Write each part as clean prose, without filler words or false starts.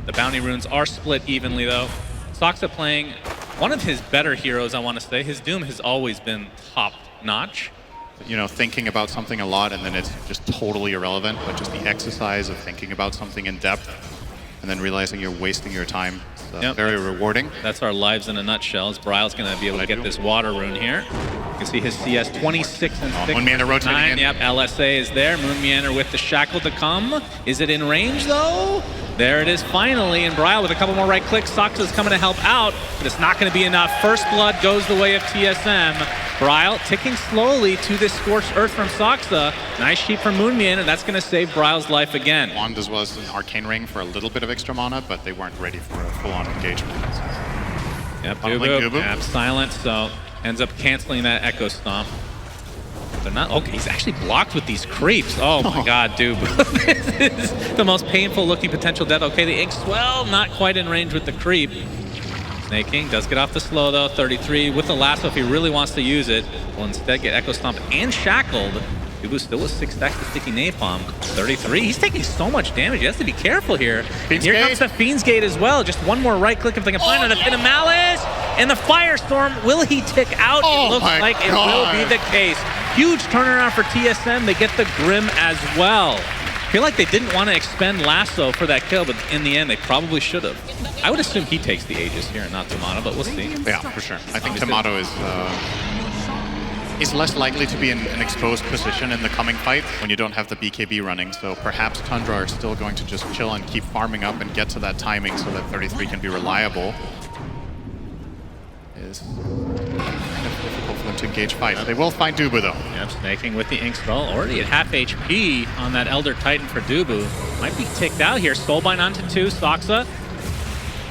The bounty runes are split evenly though. Soxa playing one of his better heroes, I want to say. His Doom has always been top notch. You know, thinking about something a lot and then it's just totally irrelevant, but just the exercise of thinking about something in depth and then realizing you're wasting your time. It's very rewarding. That's our lives in a nutshell. As Bryle's going to be able to get this water rune here. You can see his CS 26 and 6. Moon Meander rotating in. Yep, LSA is there. Moon Meander with the shackle to come. Is it in range though? There it is finally, and Bryle with a couple more right clicks. Soxa's coming to help out, but it's not going to be enough. First blood goes the way of TSM. Bryle ticking slowly to this scorched earth from Soxa. Nice sheep from Moonmian, and that's going to save Bryle's life again. Wand as well as an arcane ring for a little bit of extra mana, but they weren't ready for a full-on engagement. Yep, Dubu. Yep, silent, so ends up canceling that Echo Stomp. They're not, okay, he's actually blocked with these creeps. Oh my god, Dubu. This is the most painful looking potential death. Okay, the Inks, well, not quite in range with the creep. Snake King does get off the slow though, 33 with the lasso if he really wants to use it. Will instead get Echo Stomp and shackled. Dubu still with 6 stacks of sticky napalm. 33, he's taking so much damage, he has to be careful here. Here comes the Fiend's Gate as well, just one more right click if they can find it. The Pit of Malice and the Firestorm, will he tick out? It looks like it will be the case. Huge turnaround for TSM, they get the Grim as well. I feel like they didn't want to expend Lasso for that kill, but in the end they probably should have. I would assume he takes the Aegis here and not Tomato, but we'll see. Yeah, for sure. I think Tomato is less likely to be in an exposed position in the coming fight when you don't have the BKB running, so perhaps Tundra are still going to just chill and keep farming up and get to that timing so that 33 can be reliable. Is difficult for them to engage fight. They will find Dubu though. Yep, snaking with the Ink Skull, already at half HP on that Elder Titan for Dubu. Might be ticked out here, Soulbind onto 2, Soxa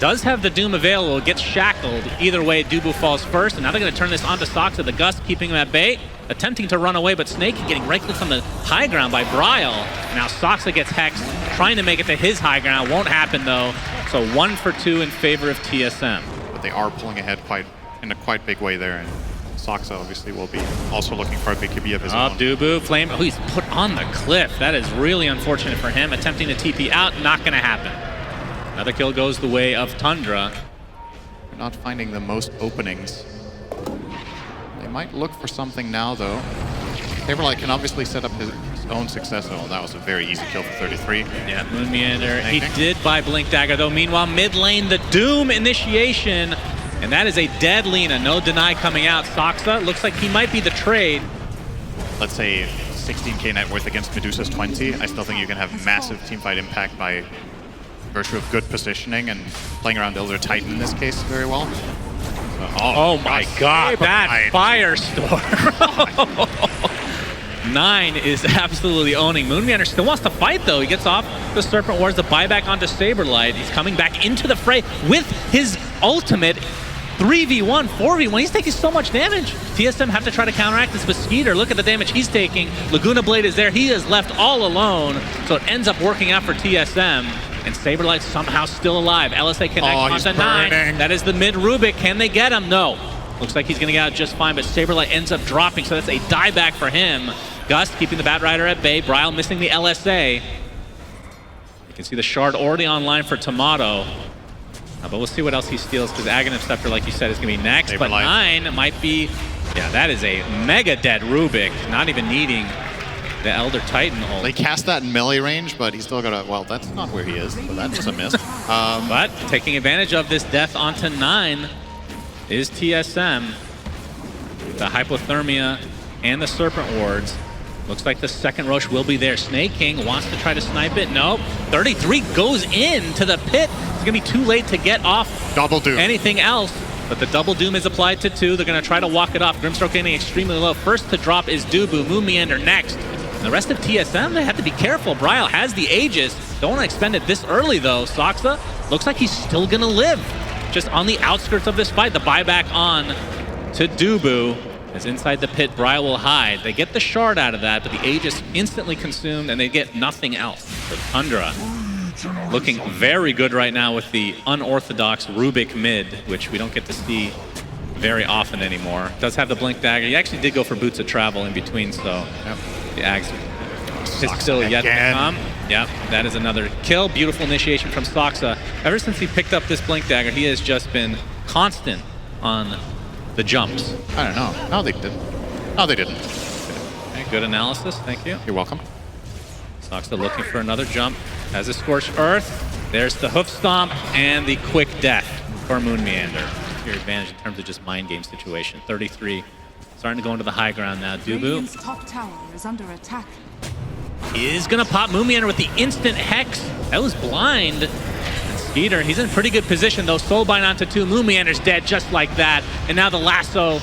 does have the Doom available, gets shackled. Either way, Dubu falls first, and now they're going to turn this onto Soxa. The Gust keeping him at bay, attempting to run away, but Snake getting right clicks on the high ground by Bryle. Now Soxa gets hexed, trying to make it to his high ground. Won't happen though, so 1 for 2 in favor of TSM. But they are pulling ahead in a quite big way there, and Soxa obviously will be also looking for a BKB of his own. Dubu, Flame, oh, he's put on the cliff. That is really unfortunate for him. Attempting to TP out, not going to happen. Another kill goes the way of Tundra. They're not finding the most openings. They might look for something now, though. Saberlight can obviously set up his own success. Oh, that was a very easy kill for 33. Yeah, Moon Meander. He did buy Blink Dagger, though. Meanwhile, mid lane, the Doom initiation. And that is a dead Lina. No deny coming out. Soxa looks like he might be the trade. Let's say 16k net worth against Medusa's 20. I still think you can have massive teamfight impact by virtue of good positioning and playing around Elder Titan in this case very well. Oh my god, that Firestorm! 9 is absolutely owning. Moonmeander still wants to fight though. He gets off the Serpent Wars, the buyback onto Saberlight. He's coming back into the fray with his ultimate. 3v1, 4v1, he's taking so much damage. TSM have to try to counteract this with Skeeter. Look at the damage he's taking. Laguna Blade is there. He is left all alone. So it ends up working out for TSM. And Saberlight somehow still alive. LSA connects onto 9. That is the mid Rubik. Can they get him? No. Looks like he's going to get out just fine, but Saberlight ends up dropping, so that's a dieback for him. Gust keeping the Batrider at bay. Bryle missing the LSA. You can see the Shard already online for Tomato. But we'll see what else he steals, because Aghanim Scepter, like you said, is going to be next. Saberlight. But 9 might be... Yeah, that is a mega dead Rubik. Not even needing the Elder Titan ult. They cast that in melee range, but he's still got a... Well, that's not where he is, so that was a miss. But taking advantage of this death onto 9 is TSM. The Hypothermia and the Serpent Wards. Looks like the second Roche will be there. Snake King wants to try to snipe it. Nope. 33 goes into the pit. It's going to be too late to get off double Doom. Anything else. But the double Doom is applied to 2. They're going to try to walk it off. Grimstroke getting extremely low. First to drop is Dubu. Moon Meander next. And the rest of TSM, they have to be careful. Bryle has the Aegis. Don't want to expend it this early, though. Soxa looks like he's still going to live. Just on the outskirts of this fight. The buyback on to Dubu. As inside the pit, Bryle will hide. They get the Shard out of that, but the Aegis instantly consumed, and they get nothing else. So Tundra looking very good right now with the unorthodox Rubik mid, which we don't get to see very often anymore. Does have the Blink Dagger. He actually did go for Boots of Travel in between, so the Ags is still yet to come. Yep, that is another kill. Beautiful initiation from Soxa. Ever since he picked up this Blink Dagger, he has just been constant on the jumps. I don't know. No, they didn't. No, they didn't. Okay, good analysis. Thank you. You're welcome. Soxa looking for another jump. Has a Scorched Earth. There's the Hoof Stomp and the Quick Death for Moon Meander. Your advantage in terms of just mind game situation. 33. Starting to go into the high ground now. Dubu Radiant's top tower is under attack. is gonna pop Moon Meander with the instant Hex. That was blind. And Skeeter, he's in pretty good position though. Soulbind onto 2. Moon Meander's dead just like that. And now the lasso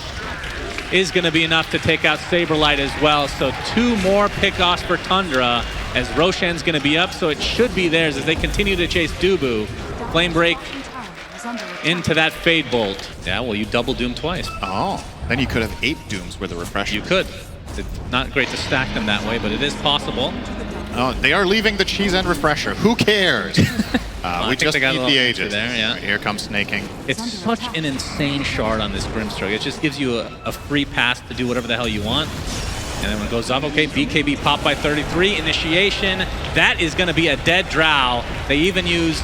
is gonna be enough to take out Saberlight as well. So 2 more pickoffs for Tundra as Roshan's gonna be up. So it should be theirs as they continue to chase Dubu. Flame Break into that Fade Bolt. Yeah, well, you double Doom twice. Oh, then you could have 8 Dooms with a Refresher. You could. It's not great to stack them that way, but it is possible. Oh, they are leaving the Cheese and Refresher. Who cares? We just need the Aegis. There, yeah. Right, here comes Snaking. It's such an insane shard on this Grimstroke. It just gives you a free pass to do whatever the hell you want. And then when it goes up, okay, BKB popped by 33. Initiation. That is going to be a dead Drow. They even use...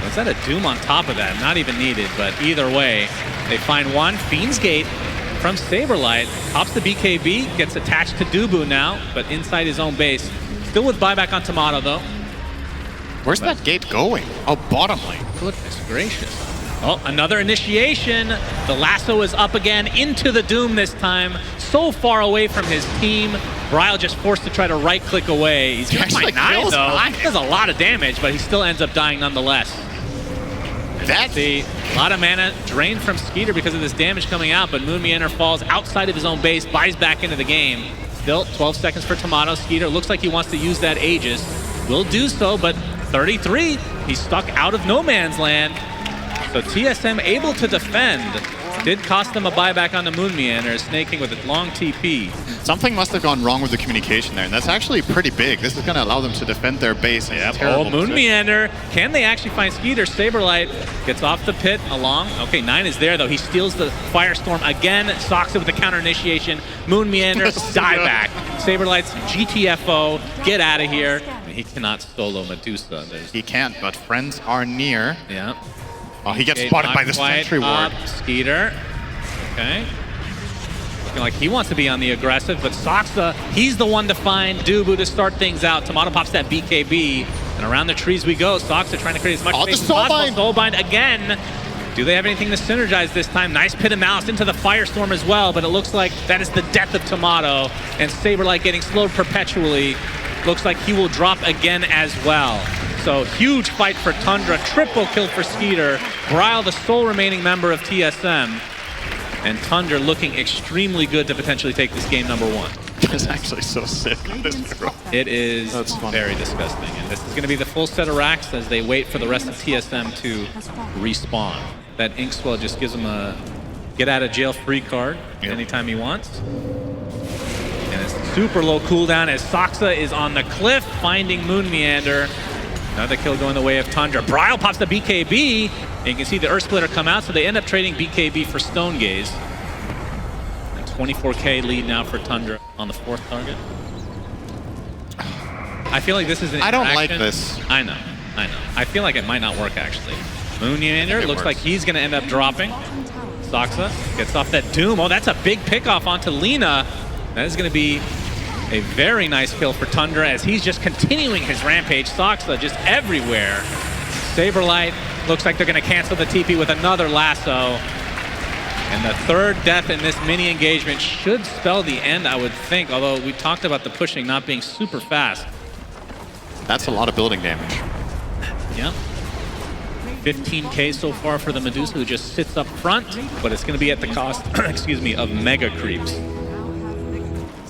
Was that a Doom on top of that? Not even needed, but either way, they find one. Fiend's Gate from Saberlight. Pops the BKB, gets attached to Dubu now, but inside his own base. Still with buyback on Tomato, though. Where's that gate going? Oh, bottom lane. Goodness gracious. Oh, another initiation. The lasso is up again into the Doom this time. So far away from his team. Bryle just forced to try to right-click away. He's hit by 9, though. He does a lot of damage, but he still ends up dying nonetheless. That's a lot of mana drained from Skeeter because of this damage coming out, but Moon Meander falls outside of his own base, buys back into the game. Still 12 seconds for Tomato. Skeeter looks like he wants to use that Aegis. Will do so, but 33, he's stuck out of no man's land. So TSM able to defend. Did cost them a buyback on the Moon Meander, snaking with a long TP. Something must have gone wrong with the communication there, and that's actually pretty big. This is going to allow them to defend their base. Yep. Oh, Moon Meander. Can they actually find Skeeter? Saberlight gets off the pit along. Okay, 9 is there, though. He steals the Firestorm again. Soxa with the counter initiation. Moon Meander, die back. Saberlight's GTFO. Get out of here. He cannot solo Medusa. He can't, but friends are near. Yeah. Oh, he gets spotted by the Sentry Ward. Skeeter. Okay. Looking like he wants to be on the aggressive, but Soxa, he's the one to find Dubu to start things out. Tomato pops that BKB, and around the trees we go. Soxa trying to create as much space as possible. Soulbind again. Do they have anything to synergize this time? Nice Pit of Malice into the Firestorm as well, but it looks like that is the death of Tomato, and Saberlight getting slowed perpetually. Looks like he will drop again as well. So huge fight for Tundra, triple kill for Skeeter. Bryle, the sole remaining member of TSM. And Tundra looking extremely good to potentially take this game number 1. It's actually so sick. It is very disgusting. And this is going to be the full set of racks as they wait for the rest of TSM to respawn. That Inkswell just gives him a get out of jail free card anytime he wants. And it's super low cooldown as Soxa is on the cliff finding Moon Meander. Another kill going the way of Tundra. Bryle pops the BKB, and you can see the Earth Splitter come out, so they end up trading BKB for Stone Gaze. And 24k lead now for Tundra on the 4th target. I feel like this is an I don't like this. I know. I feel like it might not work, actually. Moon Meander looks like he's going to end up dropping. Soxa gets off that Doom. Oh, that's a big pickoff onto Lina. That is going to be a very nice kill for Tundra as he's just continuing his rampage. Soxa just everywhere. Saberlight looks like they're going to cancel the TP with another lasso. And the 3rd death in this mini engagement should spell the end, I would think, although we talked about the pushing not being super fast. That's a lot of building damage. Yeah. 15k so far for the Medusa, who just sits up front, but it's going to be at the cost, excuse me, of mega creeps.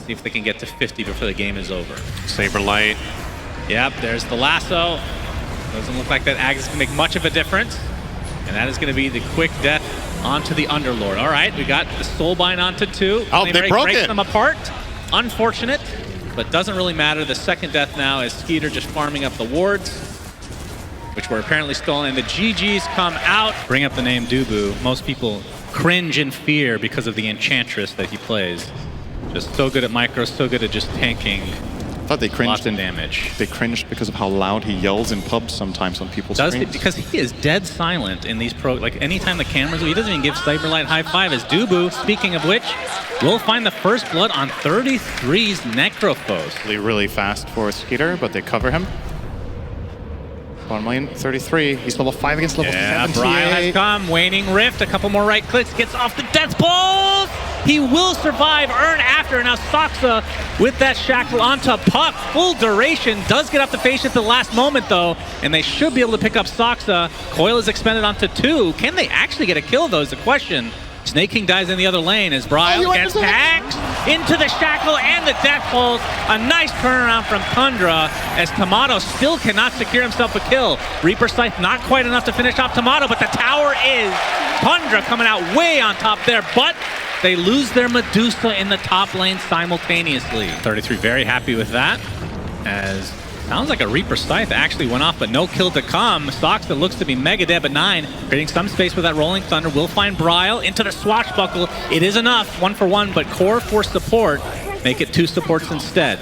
See if they can get to 50 before the game is over. Saberlight. Yep, there's the lasso. Doesn't look like that Aegis can make much of a difference. And that is going to be the quick death onto the Underlord. All right, we got the Soulbind onto 2. Oh, they broke breaks it. them apart. Unfortunate, but doesn't really matter. The 2nd death now is Skeeter just farming up the wards, which were apparently stolen. And the GGs come out. Bring up the name Dubu. Most people cringe in fear because of the Enchantress that he plays. Just so good at micro, so good at just tanking I thought they cringed Lots of in damage. They cringed because of how loud he yells in pubs sometimes on people's screens. Because he is dead silent in these like anytime the cameras, he doesn't even give Cyberlight high five. As Dubu, speaking of which, will find the first blood on 33's Necrophos. Really fast for Skeeter, but they cover him. Bottom lane, 33. He's level 5 against level 78. Brian has come. Waning Rift. A couple more right clicks. Gets off the death pulse. He will survive. Earn after. Now Soxa with that shackle onto Puck. Full duration. Does get off the face at the last moment, though. And they should be able to pick up Soxa. Coil is expended onto 2. Can they actually get a kill, though, is the question. Snake King dies in the other lane as Bryle gets hacked into the shackle and the death pulse. A nice turnaround from Tundra as Tomato still cannot secure himself a kill. Reaper Scythe not quite enough to finish off Tomato, but the tower is. Tundra coming out way on top there, but they lose their Medusa in the top lane simultaneously. 33 very happy with that, as sounds like a Reaper Scythe actually went off, but no kill to come. Sox that looks to be mega dead, but 9 creating some space with that Rolling Thunder. Will find Bryle into the Swashbuckle. It is enough, 1 for 1, but core for support. Make it 2 supports instead.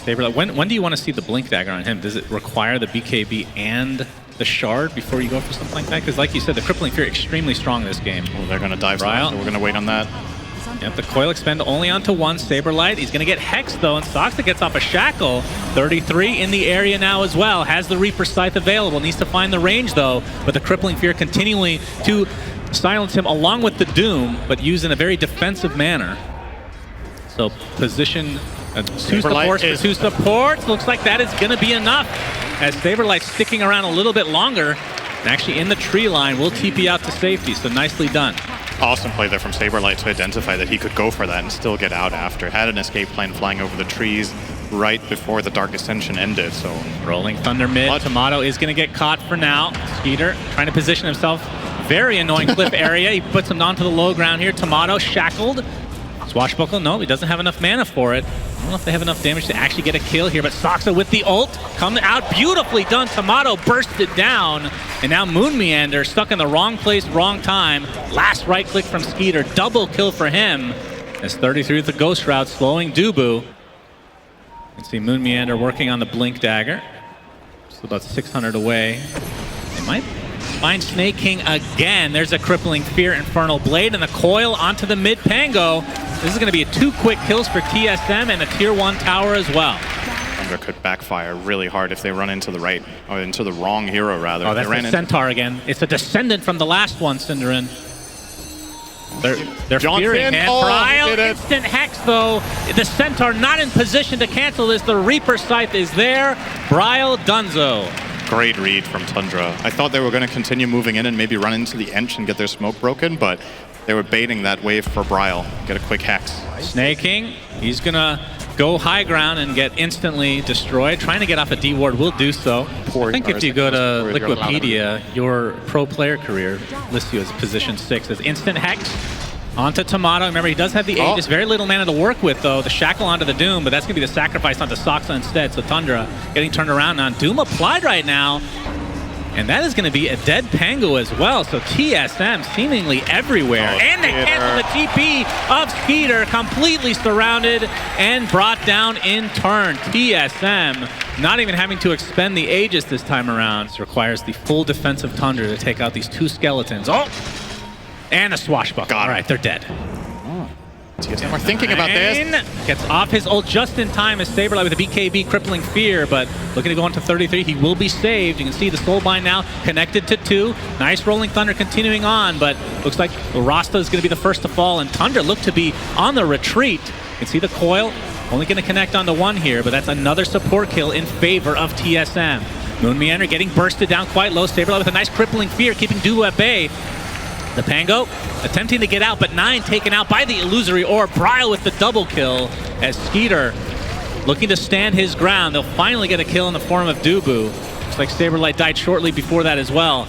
When do you want to see the Blink Dagger on him? Does it require the BKB and the Shard before you go for something like that? Because like you said, the Crippling Fear extremely strong in this game. Well, they're going to dive slow, so we're going to wait on that. Yep, the coil expend only onto 1. Saberlight, he's going to get hexed though, and Soxa gets off a shackle. 33 in the area now as well. Has the Reaper Scythe available. Needs to find the range though, but the Crippling Fear continuing to silence him along with the Doom, but used in a very defensive manner. So position 2 supports for 2 supports. Looks like that is going to be enough as Saberlight sticking around a little bit longer. And actually in the tree line will TP out to safety, so nicely done. Awesome play there from Saberlight to identify that he could go for that and still get out after. Had an escape plan flying over the trees right before the Dark Ascension ended, so... Rolling Thunder mid. Tomato is going to get caught for now. Skeeter trying to position himself. Very annoying cliff area. He puts him onto the low ground here. Tomato shackled. Swashbuckle, no, he doesn't have enough mana for it. I don't know if they have enough damage to actually get a kill here, but Soxa with the ult, coming out beautifully done. Tomato bursted down, and now Moon Meander stuck in the wrong place, wrong time. Last right click from Skeeter, double kill for him. As 33 with the Ghost Route, slowing Dubu. You can see Moon Meander working on the Blink Dagger. Still about 600 away. They might find Snake King again. There's a Crippling Fear, Infernal Blade, and the coil onto the mid Pango. This is going to be 2 quick kills for TSM and the tier 1 tower as well. Tundra could backfire really hard if they run into the right, or into the wrong hero rather. Oh, that's the Centaur again. It's a descendant from the last one, Synderen. They're fearing him. Bryle, instant hex though. The Centaur not in position to cancel this. The Reaper Scythe is there. Bryle Dunzo. Great read from Tundra. I thought they were going to continue moving in and maybe run into the Ench and get their smoke broken, but they were baiting that wave for Bryle. Get a quick hex. Snake King, he's going to go high ground and get instantly destroyed. Trying to get off a D-ward will do so. I think if you go to Wikipedia, your pro player career lists you as position 6 as instant hex. Onto Tomato. Remember, he does have the Aegis. Very little mana to work with, though. The shackle onto the Doom, but that's going to be the sacrifice onto Soxa instead. So Tundra getting turned around on. Doom applied right now. And that is going to be a dead Pango as well. So TSM seemingly everywhere. And they cancel the TP of Skeeter. Completely surrounded and brought down in turn. TSM not even having to expend the Aegis this time around. This requires the full defensive Tundra to take out these 2 skeletons. Oh! And a Swashbuckle. All right, they're dead. TSM are thinking about this. Gets off his ult just in time as Saberlight with a BKB Crippling Fear, but looking to go into 33. He will be saved. You can see the Soulbind now connected to 2. Nice Rolling Thunder continuing on, but looks like Rasta is going to be the first to fall, and Tundra look to be on the retreat. You can see the coil only going to connect onto 1 here, but that's another support kill in favor of TSM. Moon Meander getting bursted down quite low. Saberlight with a nice Crippling Fear, keeping Dubu at bay. The Pango attempting to get out, but 9 taken out by the Illusory Orb. Bryle with the double kill as Skeeter looking to stand his ground. They'll finally get a kill in the form of Dubu. Looks like Saberlight died shortly before that as well.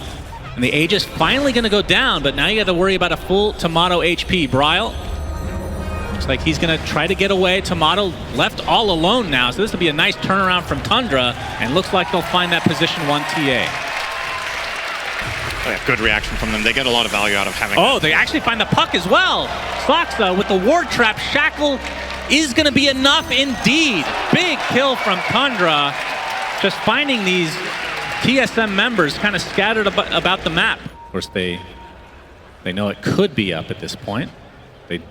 And the Aegis finally going to go down, but now you got to worry about a full Tomato HP. Bryle looks like he's going to try to get away. Tomato left all alone now, so this will be a nice turnaround from Tundra, and looks like they'll find that position 1 TA. Yeah, good reaction from them. They get a lot of value out of having... Oh, they actually find the puck as well. Soxa with the ward trap shackle is going to be enough indeed. Big kill from Tundra. Just finding these TSM members kind of scattered about the map. Of course, they know it could be up at this point.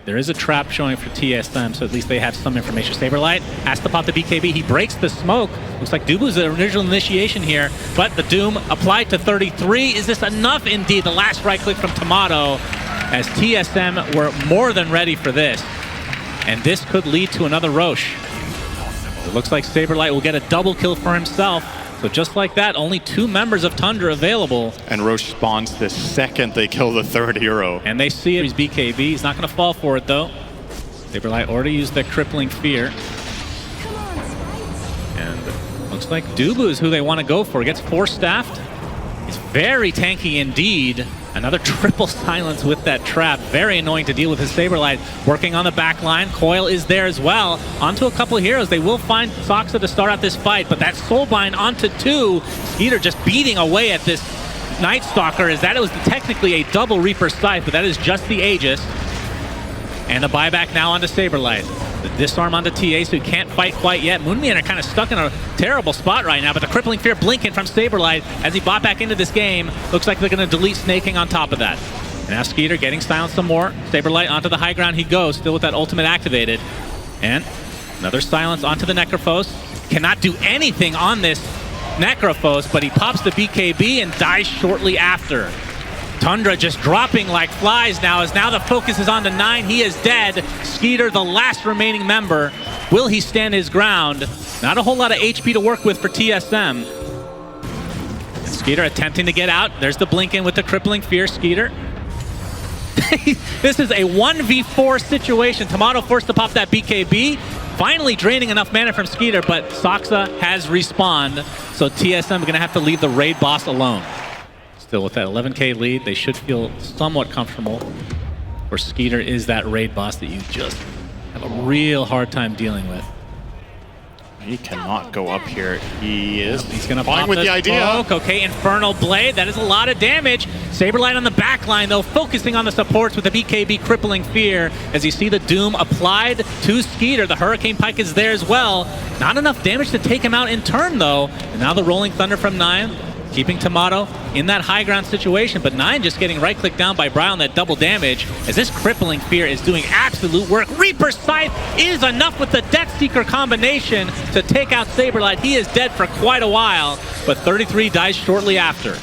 There is a trap showing for TSM, so at least they have some information. Saberlight has to pop the BKB. He breaks the smoke. Looks like Dubu's the original initiation here, but the Doom applied to 33. Is this enough? Indeed, the last right click from Tomato, as TSM were more than ready for this. And this could lead to another Roche. It looks like Saberlight will get a double kill for himself. So just like that, only 2 members of Tundra available. And Roche spawns the second they kill the third hero. And they see it. He's BKB. He's not going to fall for it, though. Saberlight already used the crippling fear. And looks like Dubu is who they want to go for. Gets 4-staffed. He's very tanky indeed. Another triple silence with that trap. Very annoying to deal with his Saberlight. Working on the back line. Coil is there as well. Onto a couple of heroes. They will find Soxa to start out this fight, but that Soulbind onto 2. Skeeter just beating away at this Night Stalker. As that was technically a double Reaper Scythe, but that is just the Aegis. And the buyback now onto Saberlight. The disarm onto TA, so he can't fight quite yet. Moonman are kind of stuck in a terrible spot right now, but the crippling fear blinking from Saberlight as he bought back into this game. Looks like they're going to delete snaking on top of that. And now Skeeter getting silenced some more. Saberlight onto the high ground he goes, still with that ultimate activated. And another silence onto the Necrophos. Cannot do anything on this Necrophos, but he pops the BKB and dies shortly after. Tundra just dropping like flies now, as now the focus is on the 9. He is dead. Skeeter, the last remaining member. Will he stand his ground? Not a whole lot of HP to work with for TSM. And Skeeter attempting to get out. There's the blink in with the crippling fear. Skeeter. This is a 1v4 situation. Tomato forced to pop that BKB. Finally draining enough mana from Skeeter, but Soxa has respawned. So TSM are going to have to leave the raid boss alone. Still with that 11k lead, they should feel somewhat comfortable. Where Skeeter is that raid boss that you just have a real hard time dealing with. He cannot go up here. He is. He's going to fine pop with the idea. Smoke. Okay, Infernal Blade. That is a lot of damage. Saberlight on the back line, though, focusing on the supports with the BKB crippling fear. As you see the Doom applied to Skeeter. The Hurricane Pike is there as well. Not enough damage to take him out in turn, though. And now the Rolling Thunder from 9. Keeping Tomato in that high ground situation, but 9 just getting right-clicked down by Brown, that double damage, as this crippling fear is doing absolute work. Reaper Scythe is enough with the Death Seeker combination to take out Saberlight. He is dead for quite a while, but 33 dies shortly after.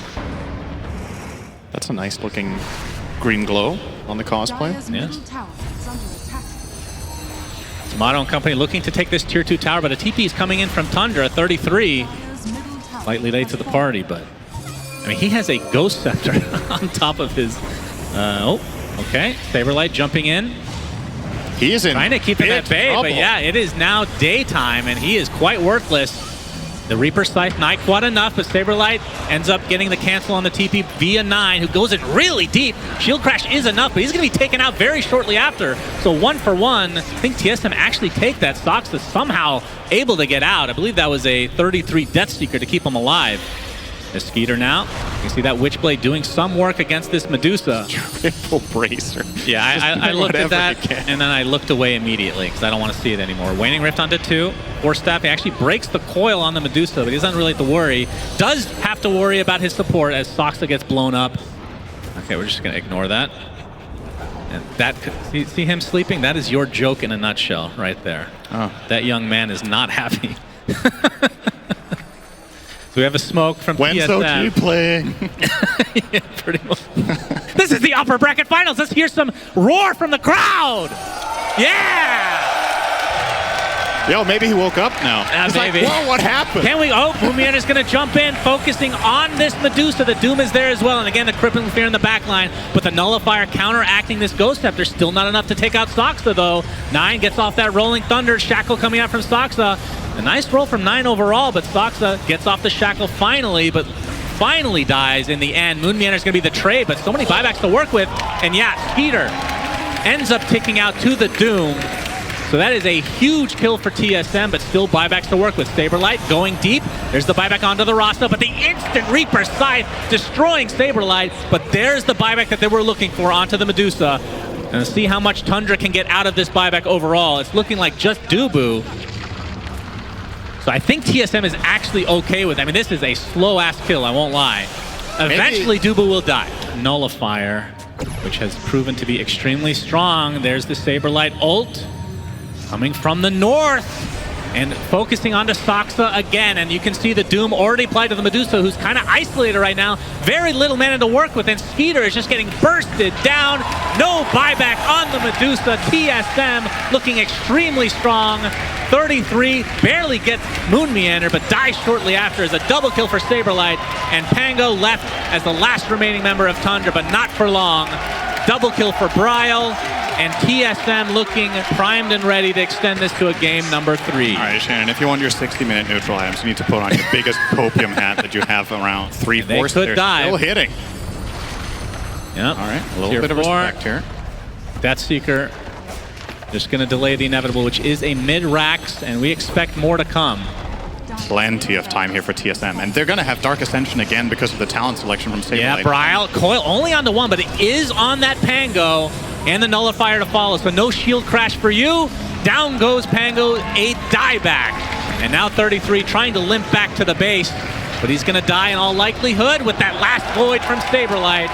That's a nice looking green glow on the cosplay. Yes. Tomato and company looking to take this tier 2 tower, but a TP is coming in from Tundra, 33. Slightly late to the party, but I mean, he has a Ghost Scepter on top of his. Oh, okay. Saberlight jumping in. He is in trying to keep him at bay, but yeah, it is now daytime, and he is quite worthless. The Reaper Scythe not quite enough, but Saberlight ends up getting the cancel on the TP via 9, who goes in really deep. Shield Crash is enough, but he's going to be taken out very shortly after. So 1 for 1. I think TSM actually take that. Soxa somehow able to get out. I believe that was a 33 Death Seeker to keep him alive. The Skeeter now. You can see that Witchblade doing some work against this Medusa. Triple bracer. Yeah, I looked at that, and then I looked away immediately because I don't want to see it anymore. Waning Rift onto 2. 4-staff. He actually breaks the coil on the Medusa, but he doesn't really have to worry. Does have to worry about his support as Soxa gets blown up. Okay, we're just going to ignore that. And that, see him sleeping? That is your joke in a nutshell right there. Oh. That young man is not happy. So we have a smoke from When's TSM. OG playing? Yeah, pretty much. This is the upper bracket finals. Let's hear some roar from the crowd. Yeah! Yo, maybe he woke up now. He's maybe. like, whoa, what happened? Can we? Oh, Moomian is going to jump in, focusing on this Medusa. The Doom is there as well. And again, the crippling fear in the back line. But the Nullifier counteracting this Ghost Scepter. Still not enough to take out Soxa, though. 9 gets off that Rolling Thunder. Shackle coming out from Soxa. A nice roll from 9 overall, but Soxa gets off the Shackle finally, but finally dies in the end. Moonmeander is going to be the trade, but so many buybacks to work with. And yeah, Skeeter ends up ticking out to the Doom. So that is a huge kill for TSM, but still buybacks to work with. Saberlight going deep. There's the buyback onto the Rasta, but the instant Reaper Scythe destroying Saberlight. But there's the buyback that they were looking for onto the Medusa. And see how much Tundra can get out of this buyback overall. It's looking like just Dubu. So I think TSM is actually okay with it. I mean, this is a slow-ass kill, I won't lie. Eventually, Dubu will die. Nullifier, which has proven to be extremely strong. There's the Saberlight ult coming from the north. And focusing onto Soxa again, and you can see the Doom already applied to the Medusa, who's kind of isolated right now. Very little mana to work with, and Skeeter is just getting bursted down. No buyback on the Medusa. TSM looking extremely strong. 33, barely gets Moon Meander, but dies shortly after as a double kill for Saberlight, and Pango left as the last remaining member of Tundra, but not for long. Double kill for Bryle. And TSM looking primed and ready to extend this to a game number 3. All right, Shannon, if you want your 60-minute neutral items, you need to put on your biggest copium hat that you have around 3/4. They could dive. Still hitting. Yep. All right, a little bit of respect here. Deathseeker just going to delay the inevitable, which is a mid-Rax, and we expect more to come. Plenty of time here for TSM, and they're going to have Dark Ascension again because of the talent selection from Saberlight. Yeah, Bryle, Coil only on the 1, but it is on that Pango. And the Nullifier to follow, so no shield crash for you. Down goes Pango, a dieback. And now 33 trying to limp back to the base, but he's gonna die in all likelihood with that last void from Saberlight.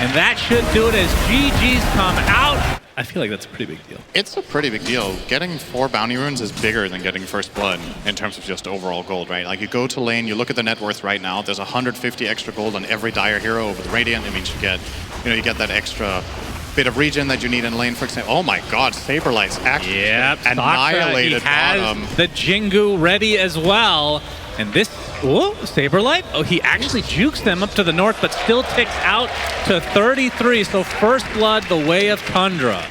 And that should do it as GG's come out. I feel like that's a pretty big deal. It's a pretty big deal. Getting 4 bounty runes is bigger than getting first blood in terms of just overall gold, right? Like you go to lane, you look at the net worth right now, there's 150 extra gold on every Dire hero over the Radiant. It means you get that extra bit of regen that you need in lane, for example. Oh my god, Saberlight's actually annihilated bottom. The Jingu ready as well. And this, Saberlight, he actually jukes them up to the north, but still ticks out to 33. So first blood, the way of Tundra.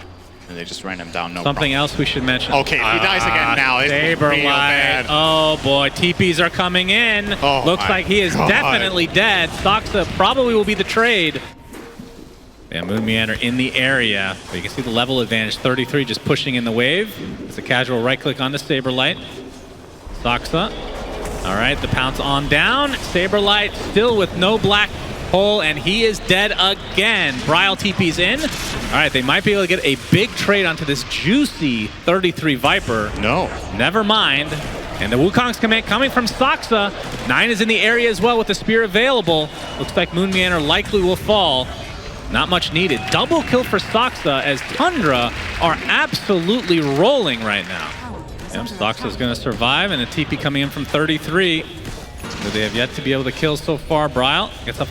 And they just ran him down, no Something problem. else we should mention. Okay, if he dies again now, it's real bad. Oh boy, TPs are coming in. Oh Looks like he is definitely dead. Soxa probably will be the trade. Yeah, Moon Meander in the area. But you can see the level advantage. 33 just pushing in the wave. It's a casual right click on the Saberlight. Soxa. All right, the pounce on down. Saberlight still with no black hole, and he is dead again. Bryle TP's in. All right, they might be able to get a big trade onto this juicy 33 Viper. No. Never mind. And the Wukong's command coming from Soxa. 9 is in the area as well with the spear available. Looks like Moon Meander likely will fall. Not much needed. Double kill for Soxa as Tundra are absolutely rolling right now. Yep, Soxa's going to survive, and a TP coming in from 33. So they have yet to be able to kill so far. Bryle gets up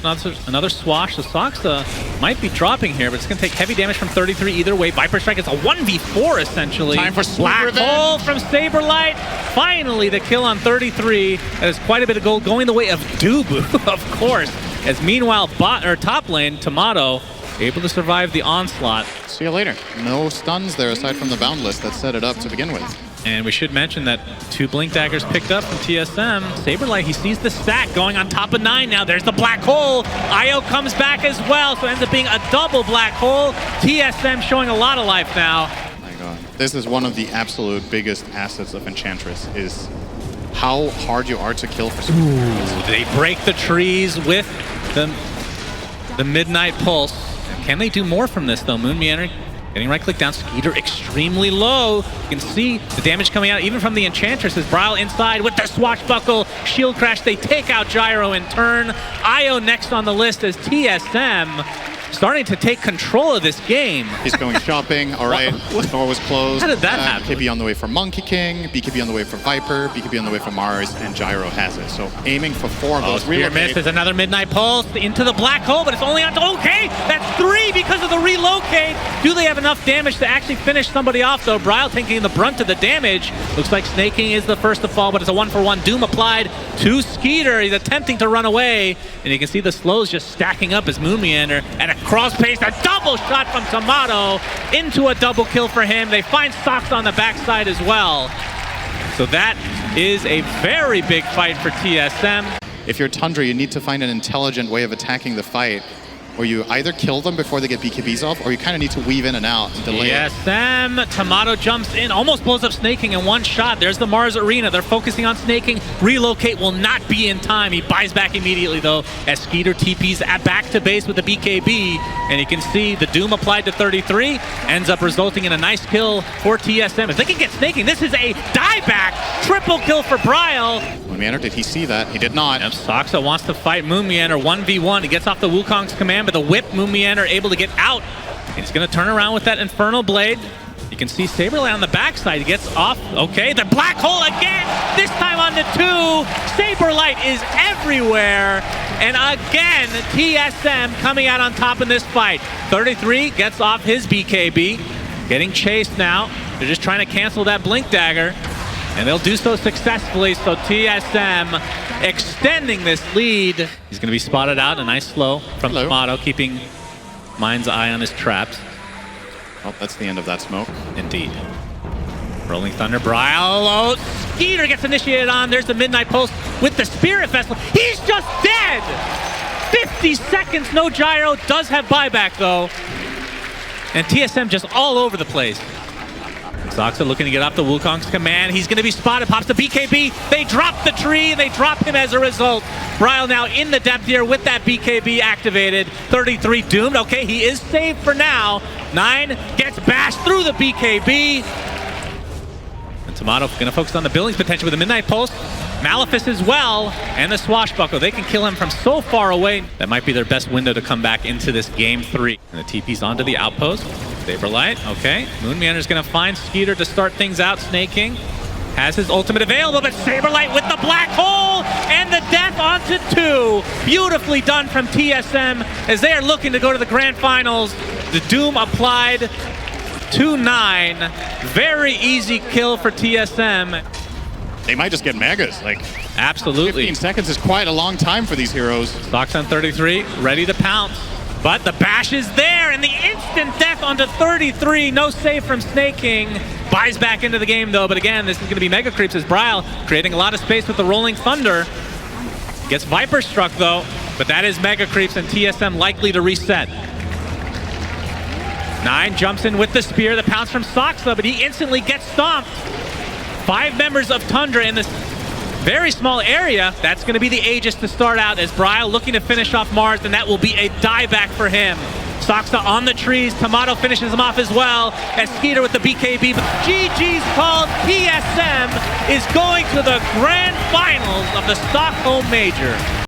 another swash. So Soxa might be dropping here, but it's going to take heavy damage from 33 either way. Viper Strike is a 1v4 essentially. Time for Black hole from Saberlight. Finally, the kill on 33. That is quite a bit of gold going the way of Dubu, of course. As meanwhile, top lane, Tomato, able to survive the onslaught. See you later. No stuns there aside from the Boundless that set it up to begin with. And we should mention that 2 Blink Daggers picked up from TSM. Saberlight, he sees the stack going on top of 9 now. There's the black hole. Io comes back as well, so it ends up being a double black hole. TSM showing a lot of life now. My god. This is one of the absolute biggest assets of Enchantress, is how hard you are to kill for some reasons. They break the trees with the Midnight Pulse. Can they do more from this though? Moon Meander getting right click down. Skeeter extremely low. You can see the damage coming out even from the Enchantress as Bryle inside with the swashbuckle. Shield crash. They take out Gyro in turn. Io next on the list as TSM starting to take control of this game. He's going shopping. All right, the door was closed. How did that happen? BKB on the way for Monkey King, BKB on the way for Viper, BKB on the way for Mars, and Gyro has it. So aiming for 4 of those. Spear miss. There's another Midnight Pulse into the black hole, but it's only on. Okay, that's 3 because of the relocate. Do they have enough damage to actually finish somebody off though? Bryle taking the brunt of the damage. Looks like Snake King is the first to fall, but it's a 1-for-1. Doom applied to Skeeter. He's attempting to run away, and you can see the slows just stacking up as Moon Meander and a cross pace, a double shot from Tomato into a double kill for him. They find Sox on the backside as well. So that is a very big fight for TSM. If you're Tundra, you need to find an intelligent way of attacking the fight where you either kill them before they get BKBs off, or you kind of need to weave in and out and delay it. TSM, Tomato jumps in, almost blows up Snaking in one shot. There's the Mars Arena. They're focusing on Snaking. Relocate will not be in time. He buys back immediately, though, as Skeeter TPs back to base with the BKB. And you can see the Doom applied to 33 ends up resulting in a nice kill for TSM. If they can get Snaking, this is a dieback. Triple kill for Bryle. Moonmeander, did he see that? He did not. Yep, Soxa wants to fight Moonmeander 1v1. He gets off the Wukong's command, but the whip, Moonmeander able to get out. He's going to turn around with that Infernal Blade. You can see Saberlight on the backside. He gets off. Okay, the black hole again. This time on the 2. Saberlight is everywhere. And again, TSM coming out on top in this fight. 33 gets off his BKB. Getting chased now. They're just trying to cancel that Blink Dagger. And they'll do so successfully, so TSM extending this lead. He's going to be spotted out. A nice slow from Tomato, keeping Mind's eye on his traps. Oh, that's the end of that smoke. Indeed. Rolling Thunder, Bryle. Oh, Skeeter gets initiated on. There's the Midnight Pulse with the Spirit Vessel. He's just dead! 50 seconds, no gyro. Does have buyback, though. And TSM just all over the place. Soxa looking to get off the Wukong's command. He's going to be spotted. Pops the BKB. They drop the tree. They drop him as a result. Bryle now in the depth here with that BKB activated. 33 doomed. Okay, he is saved for now. 9 gets bashed through the BKB. And Tomato going to focus on the Billings potential with the Midnight Pulse. Malefice as well, and the Swashbuckle. They can kill him from so far away. That might be their best window to come back into this game 3. And the TP's onto the outpost. Saberlight, okay. Moonmeander's gonna find Skeeter to start things out. Snaking has his ultimate available, but Saberlight with the black hole and the death onto 2. Beautifully done from TSM as they are looking to go to the grand finals. The Doom applied 2-9. Very easy kill for TSM. They might just get megas. Like, absolutely. 15 seconds is quite a long time for these heroes. Stocks on 33, ready to pounce. But the bash is there, and the instant death onto 33. No save from Snaking. Buys back into the game, though. But again, this is going to be Mega Creeps as Bryle creating a lot of space with the Rolling Thunder. Gets Viper struck, though. But that is Mega Creeps, and TSM likely to reset. 9 jumps in with the spear. The pounce from Soxa, but he instantly gets stomped. 5 members of Tundra in this very small area. That's going to be the Aegis to start out as Bryle looking to finish off Mars, and that will be a dieback for him. Soxa on the trees. Tomato finishes him off as well as Skeeter with the BKB. But GG's called. TSM is going to the grand finals of the Stockholm Major.